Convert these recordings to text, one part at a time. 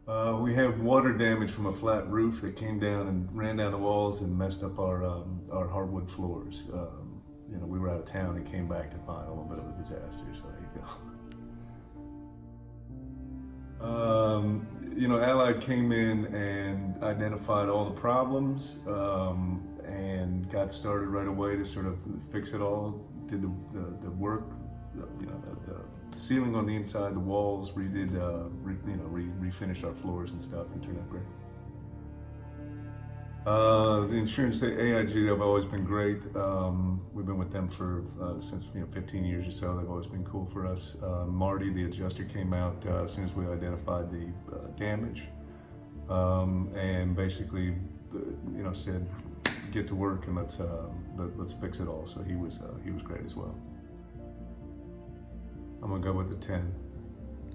We had water damage from a flat roof that came down and ran down the walls and messed up our hardwood floors. We were out of town and came back to find a little bit of a disaster, so there you go. Allied came in and identified all the problems and got started right away to sort of fix it all. Did the work, the ceiling on the inside, the walls, refinished our floors and stuff, and turned out great. The insurance, AIG, they've always been great. We've been with them for since 15 years or so. They've always been cool for us. Marty, the adjuster, came out as soon as we identified the damage, and basically, said, "Get to work and let's fix it all." So he was great as well. I'm gonna go with the 10.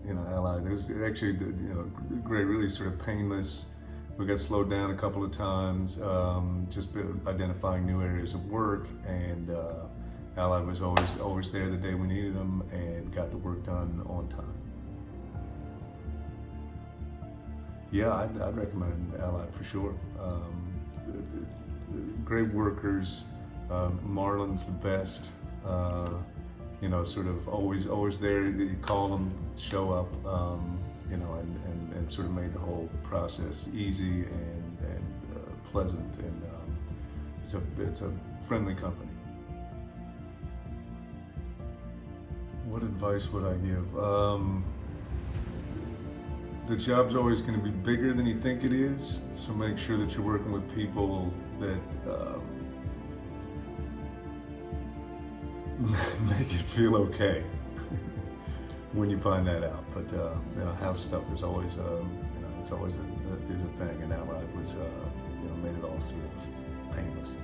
Allied. It was actually great, really sort of painless. We got slowed down a couple of times, just identifying new areas of work, and Allied was always there the day we needed them and got the work done on time. Yeah, I'd recommend Allied for sure. Great workers. Marlon's the best. Sort of always there. You call them, show up, and sort of made the whole process easy and pleasant, and it's a friendly company. What advice would I give? The job's always going to be bigger than you think it is, so make sure that you're working with people that make it feel okay when you find that out. But house stuff is always it's always a thing, and Allied was made it all sort of painless.